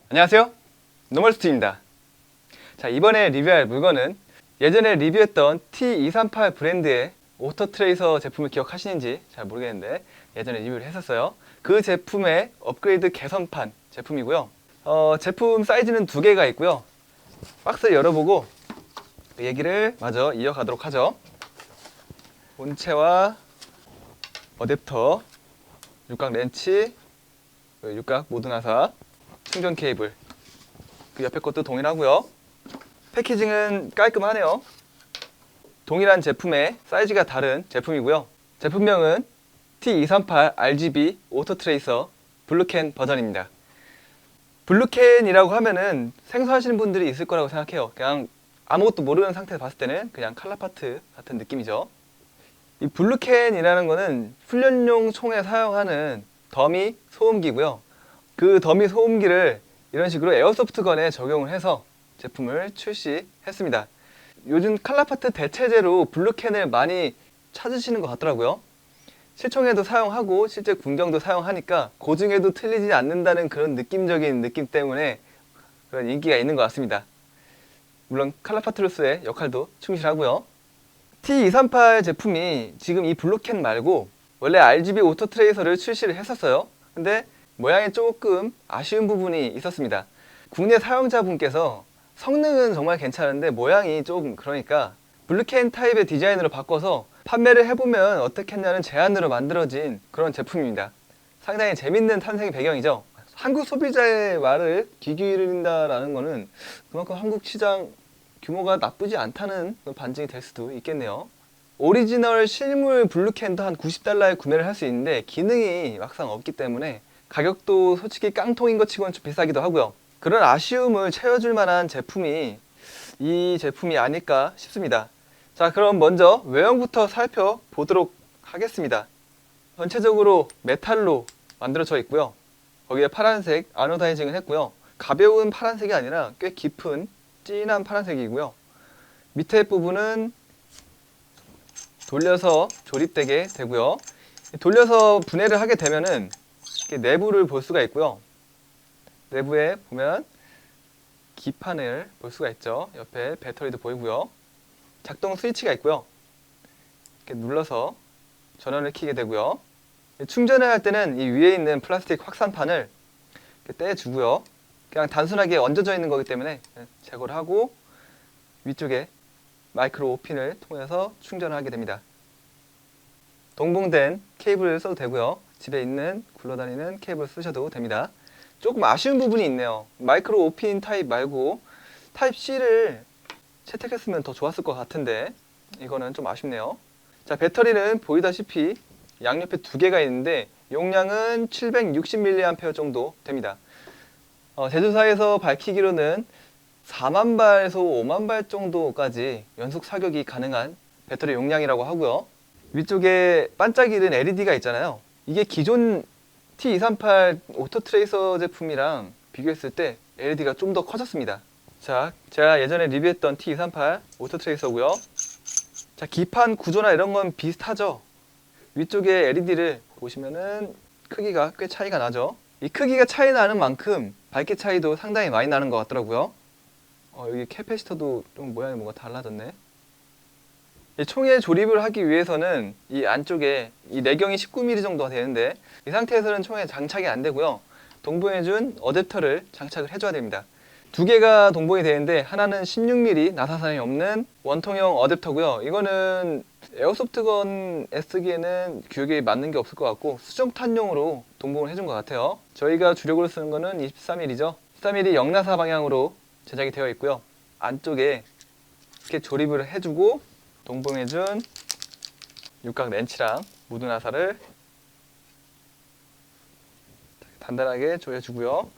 안녕하세요, 노멀스튜입니다. 자, 이번에 리뷰할 물건은 예전에 리뷰했던 T238 브랜드의 오토트레이서 제품을 기억하시는지 잘 모르겠는데 예전에 리뷰를 했었어요. 그 제품의 업그레이드 개선판 제품이고요. 제품 사이즈는 두 개가 있고요. 박스를 열어보고 그 얘기를 마저 이어가도록 하죠. 본체와 어댑터, 육각 렌치, 육각 모드 나사, 충전 케이블, 그 옆에 것도 동일하고요. 패키징은 깔끔하네요. 동일한 제품의 사이즈가 다른 제품이고요. 제품명은 T238 RGB 오토트레이서 블루캔 버전입니다. 블루캔이라고 하면은 생소하시는 분들이 있을 거라고 생각해요. 그냥 아무것도 모르는 상태에서 봤을 때는 그냥 칼라파트 같은 느낌이죠. 이 블루캔이라는 거는 훈련용 총에 사용하는 더미 소음기고요. 그 더미 소음기를 이런 식으로 에어소프트건에 적용을 해서 제품을 출시했습니다. 요즘 칼라파트 대체제로 블루캔을 많이 찾으시는 것 같더라고요. 실총에도 사용하고 실제 군경도 사용하니까 고증에도 틀리지 않는다는 그런 느낌적인 느낌 때문에 그런 인기가 있는 것 같습니다. 물론 칼라파트로서의 역할도 충실하고요. T238 제품이 지금 이 블루캔 말고 원래 RGB 오토트레이서를 출시를 했었어요. 근데 모양이 조금 아쉬운 부분이 있었습니다. 국내 사용자분께서 성능은 정말 괜찮은데 모양이 조금 그러니까 블루캔 타입의 디자인으로 바꿔서 판매를 해보면 어떻겠냐는 제안으로 만들어진 그런 제품입니다. 상당히 재밌는 탄생 배경이죠. 한국 소비자의 말을 귀 기울인다라는 거는 그만큼 한국 시장 규모가 나쁘지 않다는 반증이 될 수도 있겠네요. 오리지널 실물 블루캔도 한 90달러에 구매를 할 수 있는데 기능이 막상 없기 때문에 가격도 솔직히 깡통인 것 치고는 좀 비싸기도 하고요. 그런 아쉬움을 채워줄 만한 제품이 이 제품이 아닐까 싶습니다. 자, 그럼 먼저 외형부터 살펴보도록 하겠습니다. 전체적으로 메탈로 만들어져 있고요. 거기에 파란색 아노다이징을 했고요. 가벼운 파란색이 아니라 꽤 깊은 진한 파란색이고요. 밑에 부분은 돌려서 조립되게 되고요. 돌려서 분해를 하게 되면은 이렇게 내부를 볼 수가 있고요. 내부에 보면 기판을 볼 수가 있죠. 옆에 배터리도 보이고요. 작동 스위치가 있고요. 이렇게 눌러서 전원을 켜게 되고요. 충전을 할 때는 이 위에 있는 플라스틱 확산판을 이렇게 떼주고요. 그냥 단순하게 얹어져 있는 거기 때문에 제거를 하고 위쪽에 마이크로 5핀을 통해서 충전을 하게 됩니다. 동봉된 케이블을 써도 되고요. 집에 있는 굴러다니는 케이블 쓰셔도 됩니다. 조금 아쉬운 부분이 있네요. 마이크로 5핀 타입 말고 타입 C를 채택했으면 더 좋았을 것 같은데 이거는 좀 아쉽네요. 자, 배터리는 보이다시피 양옆에 두 개가 있는데 용량은 760mAh 정도 됩니다. 제조사에서 밝히기로는 4만 발에서 5만 발 정도까지 연속 사격이 가능한 배터리 용량이라고 하고요. 위쪽에 반짝이는 LED가 있잖아요. 이게 기존 T238 오토트레이서 제품이랑 비교했을 때 LED가 좀 더 커졌습니다. 자, 제가 예전에 리뷰했던 T238 오토트레이서고요. 자, 기판 구조나 이런 건 비슷하죠. 위쪽에 LED를 보시면은 크기가 꽤 차이가 나죠. 이 크기가 차이 나는 만큼 밝기 차이도 상당히 많이 나는 것 같더라고요. 여기 캐패시터도 좀 모양이 뭔가 달라졌네. 이 총에 조립을 하기 위해서는 이 안쪽에 이 내경이 19mm 정도가 되는데 이 상태에서는 총에 장착이 안 되고요. 동봉해준 어댑터를 장착을 해줘야 됩니다. 두 개가 동봉이 되는데 하나는 16mm 나사선이 없는 원통형 어댑터고요. 이거는 에어소프트건에 쓰기에는 규격에 맞는 게 없을 것 같고 수정탄용으로 동봉을 해준 것 같아요. 저희가 주력으로 쓰는 거는 24mm죠. 24mm 영나사 방향으로 제작이 되어 있고요. 안쪽에 이렇게 조립을 해주고 동봉해준 육각 렌치랑 무드 나사를 단단하게 조여주고요.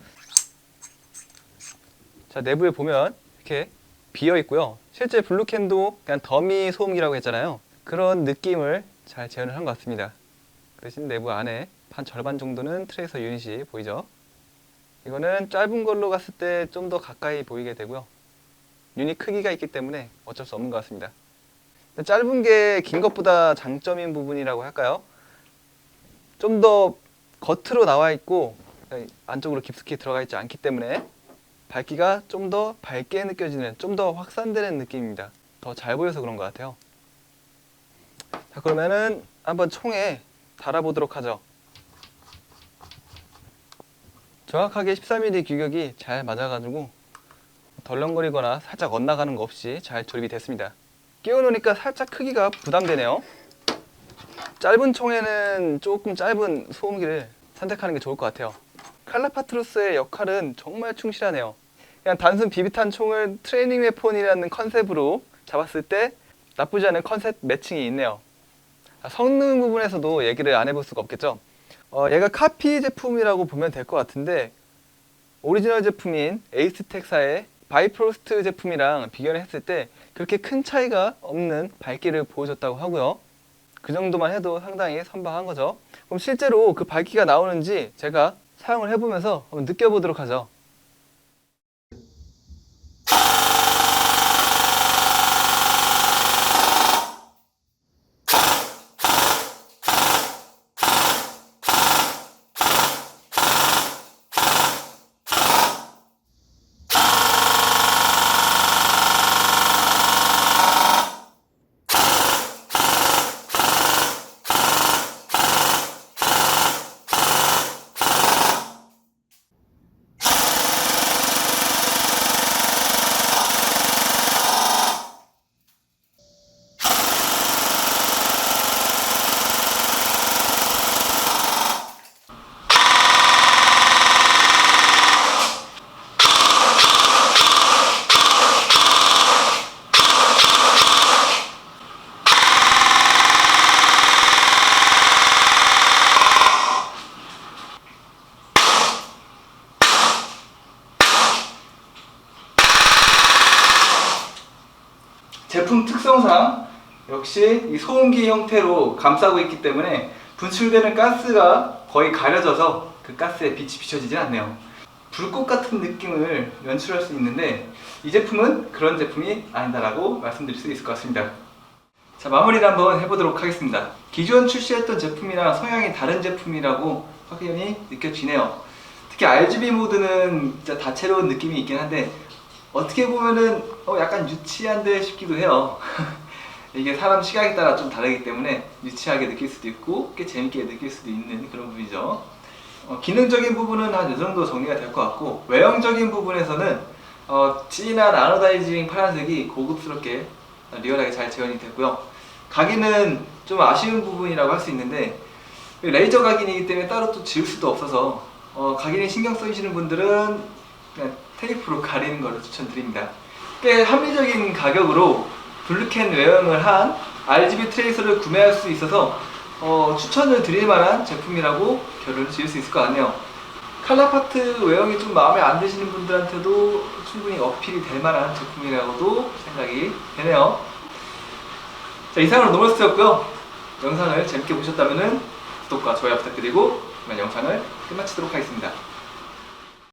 자, 내부에 보면 이렇게 비어 있고요. 실제 블루캔도 그냥 더미 소음기라고 했잖아요. 그런 느낌을 잘 재현을 한 것 같습니다. 그 대신 내부 안에 한 절반 정도는 트레이서 유닛이 보이죠. 이거는 짧은 걸로 갔을 때 좀 더 가까이 보이게 되고요. 유닛 크기가 있기 때문에 어쩔 수 없는 것 같습니다. 짧은 게 긴 것보다 장점인 부분이라고 할까요? 좀 더 겉으로 나와 있고 안쪽으로 깊숙이 들어가 있지 않기 때문에 밝기가 좀 더 밝게 느껴지는, 좀 더 확산되는 느낌입니다. 더 잘 보여서 그런 것 같아요. 자, 그러면은 한번 총에 달아보도록 하죠. 정확하게 13mm 규격이 잘 맞아가지고 덜렁거리거나 살짝 엇나가는 거 없이 잘 조립이 됐습니다. 끼워놓으니까 살짝 크기가 부담되네요. 짧은 총에는 조금 짧은 소음기를 선택하는 게 좋을 것 같아요. 칼라파트루스의 역할은 정말 충실하네요. 그냥 단순 비비탄 총을 트레이닝 웨폰이라는 컨셉으로 잡았을 때 나쁘지 않은 컨셉 매칭이 있네요. 성능 부분에서도 얘기를 안 해볼 수가 없겠죠. 얘가 카피 제품이라고 보면 될 것 같은데 오리지널 제품인 에이스텍사의 바이프로스트 제품이랑 비교를 했을 때 그렇게 큰 차이가 없는 밝기를 보여줬다고 하고요. 그 정도만 해도 상당히 선방한 거죠. 그럼 실제로 그 밝기가 나오는지 제가 사용을 해보면서 한번 느껴보도록 하죠. 제품 특성상 역시 이 소음기 형태로 감싸고 있기 때문에 분출되는 가스가 거의 가려져서 그 가스에 빛이 비춰지지 않네요. 불꽃 같은 느낌을 연출할 수 있는데 이 제품은 그런 제품이 아니다라고 말씀드릴 수 있을 것 같습니다. 자, 마무리를 한번 해보도록 하겠습니다. 기존 출시했던 제품이랑 성향이 다른 제품이라고 확연히 느껴지네요. 특히 RGB 모드는 진짜 다채로운 느낌이 있긴 한데 어떻게 보면은 약간 유치한데 싶기도 해요. 이게 사람 시각에 따라 좀 다르기 때문에 유치하게 느낄 수도 있고 꽤 재밌게 느낄 수도 있는 그런 부분이죠. 기능적인 부분은 한 이 정도 정리가 될 것 같고 외형적인 부분에서는 진한 아노다이징 파란색이 고급스럽게 리얼하게 잘 재현이 됐고요. 각인은 좀 아쉬운 부분이라고 할 수 있는데 레이저 각인이기 때문에 따로 또 지울 수도 없어서 각인에 신경 쓰시는 분들은 그냥 테이프로 가리는 것을 추천드립니다. 꽤 합리적인 가격으로 블루캔 외형을 한 RGB 트레이서를 구매할 수 있어서 추천을 드릴 만한 제품이라고 결론을 지을 수 있을 것 같네요. 칼라파트 외형이 좀 마음에 안 드시는 분들한테도 충분히 어필이 될 만한 제품이라고도 생각이 되네요. 자, 이상으로 노멀스였고요. 영상을 재밌게 보셨다면 구독과 좋아요 부탁드리고 이만 영상을 끝마치도록 하겠습니다.